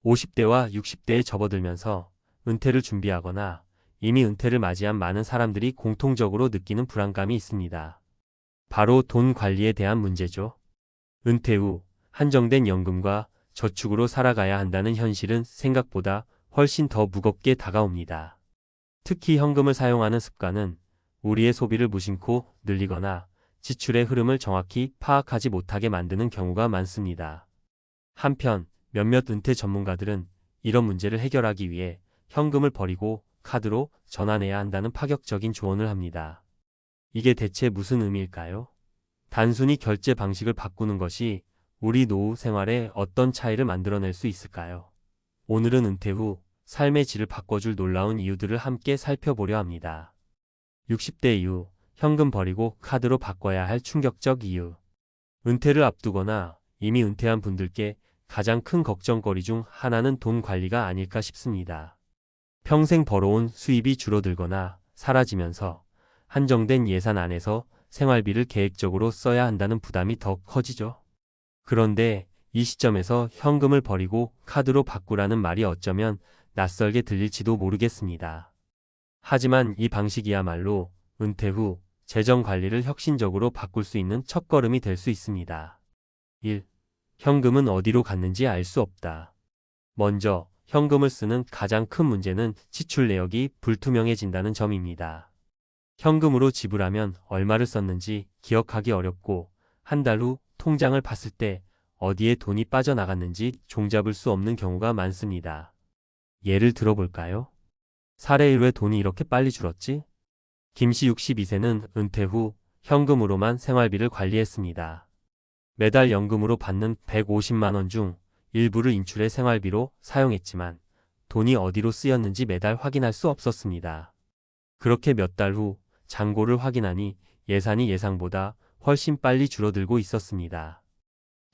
50대와 60대에 접어들면서 은퇴를 준비하거나 이미 은퇴를 맞이한 많은 사람들이 공통적으로 느끼는 불안감이 있습니다. 바로 돈 관리에 대한 문제죠. 은퇴 후 한정된 연금과 저축으로 살아가야 한다는 현실은 생각보다 훨씬 더 무겁게 다가옵니다. 특히 현금을 사용하는 습관은 우리의 소비를 무심코 늘리거나 지출의 흐름을 정확히 파악하지 못하게 만드는 경우가 많습니다. 한편 몇몇 은퇴 전문가들은 이런 문제를 해결하기 위해 현금을 버리고 카드로 전환해야 한다는 파격적인 조언을 합니다. 이게 대체 무슨 의미일까요? 단순히 결제 방식을 바꾸는 것이 우리 노후 생활에 어떤 차이를 만들어낼 수 있을까요? 오늘은 은퇴 후 삶의 질을 바꿔줄 놀라운 이유들을 함께 살펴보려 합니다. 60대 이후 현금 버리고 카드로 바꿔야 할 충격적 이유. 은퇴를 앞두거나 이미 은퇴한 분들께 가장 큰 걱정거리 중 하나는 돈 관리가 아닐까 싶습니다. 평생 벌어온 수입이 줄어들거나 사라지면서 한정된 예산 안에서 생활비를 계획적으로 써야 한다는 부담이 더 커지죠. 그런데 이 시점에서 현금을 버리고 카드로 바꾸라는 말이 어쩌면 낯설게 들릴지도 모르겠습니다. 하지만 이 방식이야말로 은퇴 후 재정 관리를 혁신적으로 바꿀 수 있는 첫걸음이 될 수 있습니다. 1. 현금은 어디로 갔는지 알 수 없다. 먼저 현금을 쓰는 가장 큰 문제는 지출 내역이 불투명해진다는 점입니다. 현금으로 지불하면 얼마를 썼는지 기억하기 어렵고 한 달 후 통장을 봤을 때 어디에 돈이 빠져나갔는지 종잡을 수 없는 경우가 많습니다. 예를 들어볼까요? 사례 1, 왜 돈이 이렇게 빨리 줄었지? 김씨 62세는 은퇴 후 현금으로만 생활비를 관리했습니다. 매달 연금으로 받는 150만 원 중 일부를 인출해 생활비로 사용했지만 돈이 어디로 쓰였는지 매달 확인할 수 없었습니다. 그렇게 몇 달 후 잔고를 확인하니 예산이 예상보다 훨씬 빨리 줄어들고 있었습니다.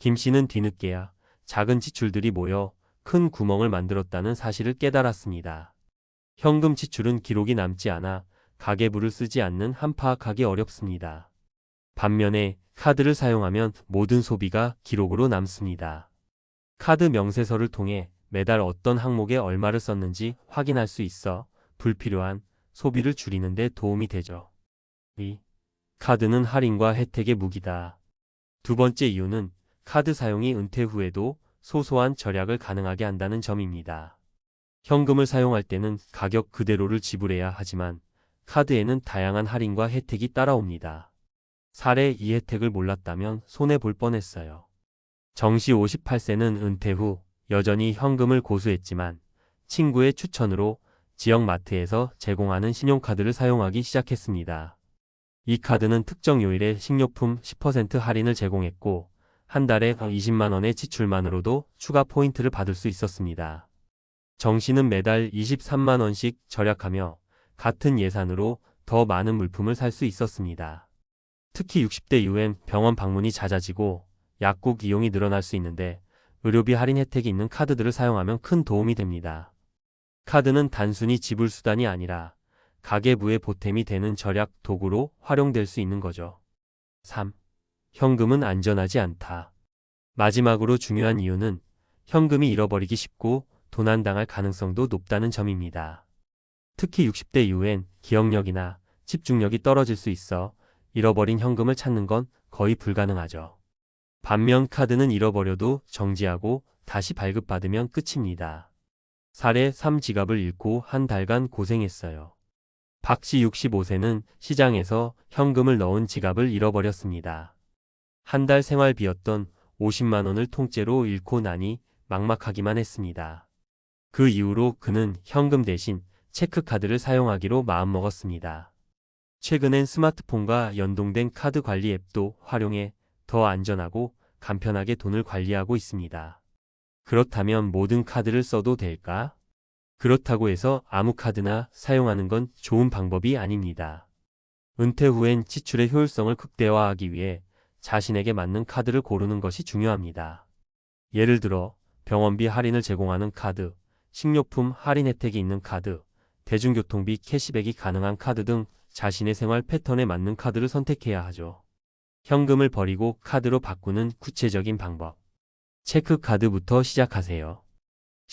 김 씨는 뒤늦게야 작은 지출들이 모여 큰 구멍을 만들었다는 사실을 깨달았습니다. 현금 지출은 기록이 남지 않아 가계부를 쓰지 않는 한 파악하기 어렵습니다. 반면에 카드를 사용하면 모든 소비가 기록으로 남습니다. 카드 명세서를 통해 매달 어떤 항목에 얼마를 썼는지 확인할 수 있어 불필요한 소비를 줄이는 데 도움이 되죠. 2. 카드는 할인과 혜택의 무기다. 두 번째 이유는 카드 사용이 은퇴 후에도 소소한 절약을 가능하게 한다는 점입니다. 현금을 사용할 때는 가격 그대로를 지불해야 하지만 카드에는 다양한 할인과 혜택이 따라옵니다. 사례 이 혜택을 몰랐다면 손해볼 뻔했어요. 정씨 58세는 은퇴 후 여전히 현금을 고수했지만 친구의 추천으로 지역 마트에서 제공하는 신용카드를 사용하기 시작했습니다. 이 카드는 특정 요일에 식료품 10% 할인을 제공했고 한 달에 20만 원의 지출만으로도 추가 포인트를 받을 수 있었습니다. 정 씨는 매달 23만 원씩 절약하며 같은 예산으로 더 많은 물품을 살 수 있었습니다. 특히 60대 이후엔 병원 방문이 잦아지고 약국 이용이 늘어날 수 있는데 의료비 할인 혜택이 있는 카드들을 사용하면 큰 도움이 됩니다. 카드는 단순히 지불 수단이 아니라 가계부의 보탬이 되는 절약 도구로 활용될 수 있는 거죠. 3. 현금은 안전하지 않다. 마지막으로 중요한 이유는 현금이 잃어버리기 쉽고 도난당할 가능성도 높다는 점입니다. 특히 60대 이후엔 기억력이나 집중력이 떨어질 수 있어 잃어버린 현금을 찾는 건 거의 불가능하죠. 반면 카드는 잃어버려도 정지하고 다시 발급받으면 끝입니다. 사례 3. 지갑을 잃고 한 달간 고생했어요. 박씨 65세는 시장에서 현금을 넣은 지갑을 잃어버렸습니다. 한 달 생활비였던 50만 원을 통째로 잃고 나니 막막하기만 했습니다. 그 이후로 그는 현금 대신 체크카드를 사용하기로 마음먹었습니다. 최근엔 스마트폰과 연동된 카드 관리 앱도 활용해 더 안전하고 간편하게 돈을 관리하고 있습니다. 그렇다면 모든 카드를 써도 될까? 그렇다고 해서 아무 카드나 사용하는 건 좋은 방법이 아닙니다. 은퇴 후엔 지출의 효율성을 극대화하기 위해 자신에게 맞는 카드를 고르는 것이 중요합니다. 예를 들어 병원비 할인을 제공하는 카드, 식료품 할인 혜택이 있는 카드, 대중교통비 캐시백이 가능한 카드 등 자신의 생활 패턴에 맞는 카드를 선택해야 하죠. 현금을 버리고 카드로 바꾸는 구체적인 방법. 체크카드부터 시작하세요.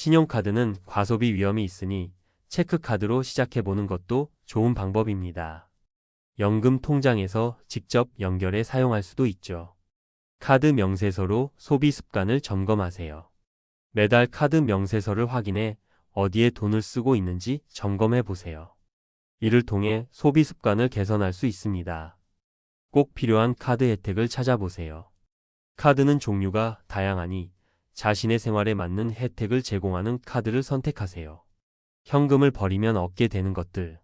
신용카드는 과소비 위험이 있으니 체크카드로 시작해보는 것도 좋은 방법입니다. 연금 통장에서 직접 연결해 사용할 수도 있죠. 카드 명세서로 소비 습관을 점검하세요. 매달 카드 명세서를 확인해 어디에 돈을 쓰고 있는지 점검해 보세요. 이를 통해 소비 습관을 개선할 수 있습니다. 꼭 필요한 카드 혜택을 찾아보세요. 카드는 종류가 다양하니 자신의 생활에 맞는 혜택을 제공하는 카드를 선택하세요. 현금을 버리면 얻게 되는 것들.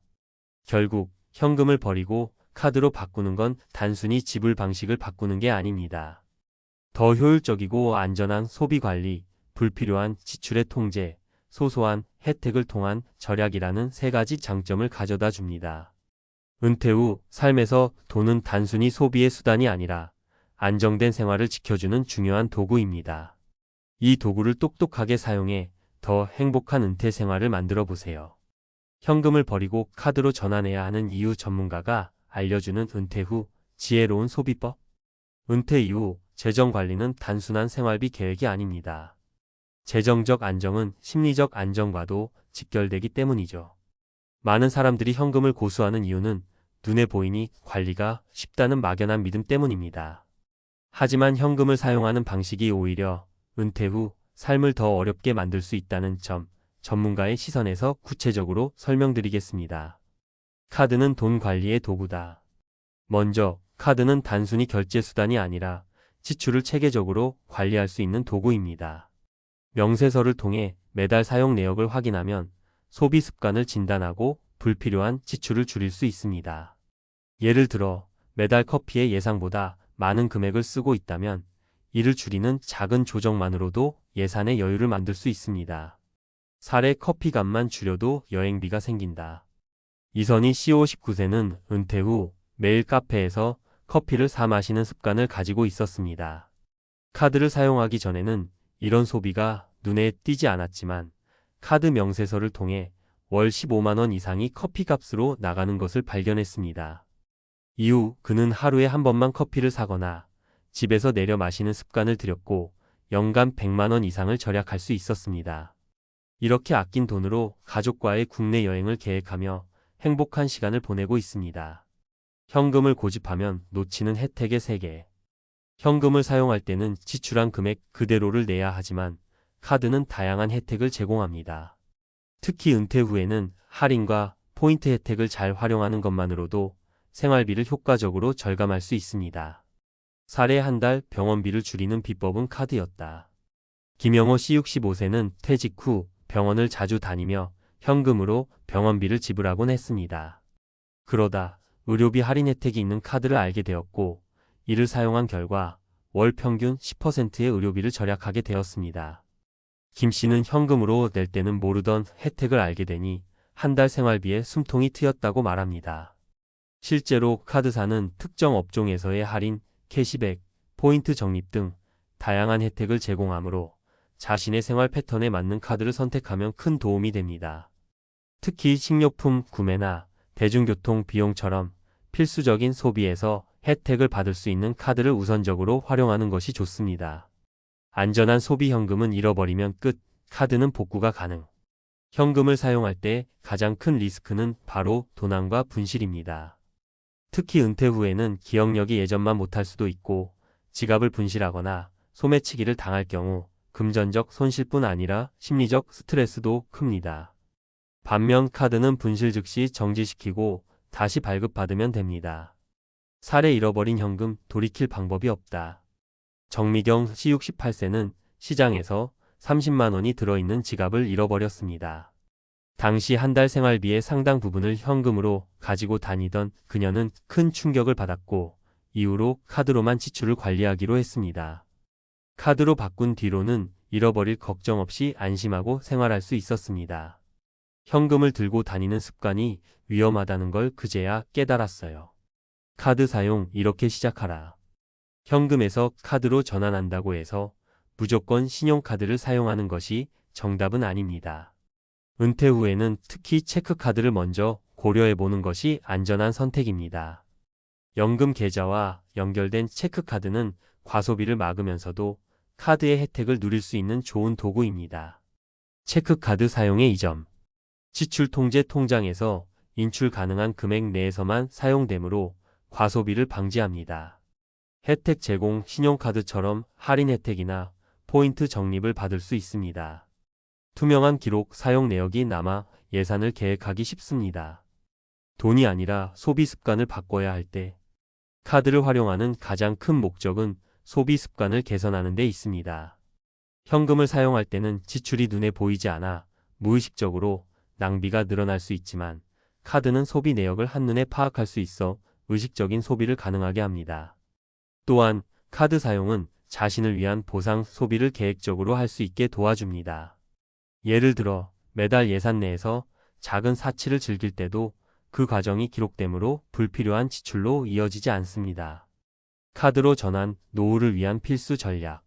결국 현금을 버리고 카드로 바꾸는 건 단순히 지불 방식을 바꾸는 게 아닙니다. 더 효율적이고 안전한 소비 관리, 불필요한 지출의 통제, 소소한 혜택을 통한 절약이라는 세 가지 장점을 가져다 줍니다. 은퇴 후 삶에서 돈은 단순히 소비의 수단이 아니라 안정된 생활을 지켜주는 중요한 도구입니다. 이 도구를 똑똑하게 사용해 더 행복한 은퇴 생활을 만들어 보세요. 현금을 버리고 카드로 전환해야 하는 이유 전문가가 알려주는 은퇴 후 지혜로운 소비법. 은퇴 이후 재정 관리는 단순한 생활비 계획이 아닙니다. 재정적 안정은 심리적 안정과도 직결되기 때문이죠. 많은 사람들이 현금을 고수하는 이유는 눈에 보이니 관리가 쉽다는 막연한 믿음 때문입니다. 하지만 현금을 사용하는 방식이 오히려 은퇴 후 삶을 더 어렵게 만들 수 있다는 점, 전문가의 시선에서 구체적으로 설명드리겠습니다. 카드는 돈 관리의 도구다. 먼저, 카드는 단순히 결제 수단이 아니라 지출을 체계적으로 관리할 수 있는 도구입니다. 명세서를 통해 매달 사용 내역을 확인하면 소비 습관을 진단하고 불필요한 지출을 줄일 수 있습니다. 예를 들어, 매달 커피에 예상보다 많은 금액을 쓰고 있다면 이를 줄이는 작은 조정만으로도 예산의 여유를 만들 수 있습니다. 사례 커피 값만 줄여도 여행비가 생긴다. 이선희 C59세는 은퇴 후 매일 카페에서 커피를 사 마시는 습관을 가지고 있었습니다. 카드를 사용하기 전에는 이런 소비가 눈에 띄지 않았지만 카드 명세서를 통해 월 15만 원 이상이 커피 값으로 나가는 것을 발견했습니다. 이후 그는 하루에 한 번만 커피를 사거나 집에서 내려 마시는 습관을 들였고 연간 100만 원 이상을 절약할 수 있었습니다. 이렇게 아낀 돈으로 가족과의 국내 여행을 계획하며 행복한 시간을 보내고 있습니다. 현금을 고집하면 놓치는 혜택의 세계. 현금을 사용할 때는 지출한 금액 그대로를 내야 하지만 카드는 다양한 혜택을 제공합니다. 특히 은퇴 후에는 할인과 포인트 혜택을 잘 활용하는 것만으로도 생활비를 효과적으로 절감할 수 있습니다. 사례 한 달 병원비를 줄이는 비법은 카드였다. 김영호 C65세는 퇴직 후 병원을 자주 다니며 현금으로 병원비를 지불하곤 했습니다. 그러다 의료비 할인 혜택이 있는 카드를 알게 되었고 이를 사용한 결과 월 평균 10%의 의료비를 절약하게 되었습니다. 김 씨는 현금으로 낼 때는 모르던 혜택을 알게 되니 한 달 생활비에 숨통이 트였다고 말합니다. 실제로 카드사는 특정 업종에서의 할인, 캐시백, 포인트 적립 등 다양한 혜택을 제공하므로 자신의 생활 패턴에 맞는 카드를 선택하면 큰 도움이 됩니다. 특히 식료품 구매나 대중교통 비용처럼 필수적인 소비에서 혜택을 받을 수 있는 카드를 우선적으로 활용하는 것이 좋습니다. 안전한 소비 현금은 잃어버리면 끝, 카드는 복구가 가능. 현금을 사용할 때 가장 큰 리스크는 바로 도난과 분실입니다. 특히 은퇴 후에는 기억력이 예전만 못할 수도 있고 지갑을 분실하거나 소매치기를 당할 경우 금전적 손실뿐 아니라 심리적 스트레스도 큽니다. 반면 카드는 분실 즉시 정지시키고 다시 발급받으면 됩니다. 사례 잃어버린 현금 돌이킬 방법이 없다. 정미경 C68세는 시장에서 30만 원이 들어있는 지갑을 잃어버렸습니다. 당시 한 달 생활비의 상당 부분을 현금으로 가지고 다니던 그녀는 큰 충격을 받았고 이후로 카드로만 지출을 관리하기로 했습니다. 카드로 바꾼 뒤로는 잃어버릴 걱정 없이 안심하고 생활할 수 있었습니다. 현금을 들고 다니는 습관이 위험하다는 걸 그제야 깨달았어요. 카드 사용 이렇게 시작하라. 현금에서 카드로 전환한다고 해서 무조건 신용카드를 사용하는 것이 정답은 아닙니다. 은퇴 후에는 특히 체크카드를 먼저 고려해보는 것이 안전한 선택입니다. 연금 계좌와 연결된 체크카드는 과소비를 막으면서도 카드의 혜택을 누릴 수 있는 좋은 도구입니다. 체크카드 사용의 이점. 지출 통제 통장에서 인출 가능한 금액 내에서만 사용되므로 과소비를 방지합니다. 혜택 제공 신용카드처럼 할인 혜택이나 포인트 적립을 받을 수 있습니다. 투명한 기록 사용 내역이 남아 예산을 계획하기 쉽습니다. 돈이 아니라 소비 습관을 바꿔야 할 때 카드를 활용하는 가장 큰 목적은 소비 습관을 개선하는 데 있습니다. 현금을 사용할 때는 지출이 눈에 보이지 않아 무의식적으로 낭비가 늘어날 수 있지만 카드는 소비 내역을 한눈에 파악할 수 있어 의식적인 소비를 가능하게 합니다. 또한 카드 사용은 자신을 위한 보상 소비를 계획적으로 할 수 있게 도와줍니다. 예를 들어 매달 예산 내에서 작은 사치를 즐길 때도 그 과정이 기록되므로 불필요한 지출로 이어지지 않습니다. 카드로 전환, 노후를 위한 필수 전략.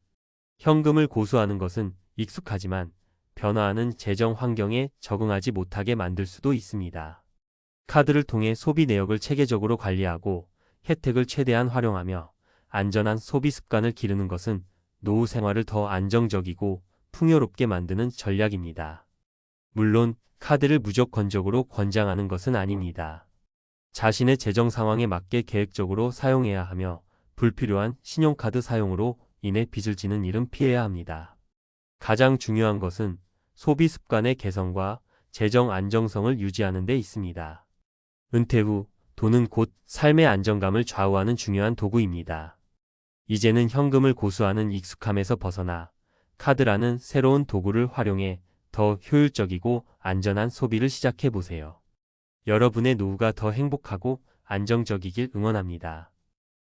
현금을 고수하는 것은 익숙하지만 변화하는 재정 환경에 적응하지 못하게 만들 수도 있습니다. 카드를 통해 소비 내역을 체계적으로 관리하고 혜택을 최대한 활용하며 안전한 소비 습관을 기르는 것은 노후 생활을 더 안정적이고 풍요롭게 만드는 전략입니다. 물론 카드를 무조건적으로 권장하는 것은 아닙니다. 자신의 재정 상황에 맞게 계획적으로 사용해야 하며 불필요한 신용카드 사용으로 인해 빚을 지는 일은 피해야 합니다. 가장 중요한 것은 소비 습관의 개선과 재정 안정성을 유지하는 데 있습니다. 은퇴 후 돈은 곧 삶의 안정감을 좌우하는 중요한 도구입니다. 이제는 현금을 고수하는 익숙함에서 벗어나 카드라는 새로운 도구를 활용해 더 효율적이고 안전한 소비를 시작해 보세요. 여러분의 노후가 더 행복하고 안정적이길 응원합니다.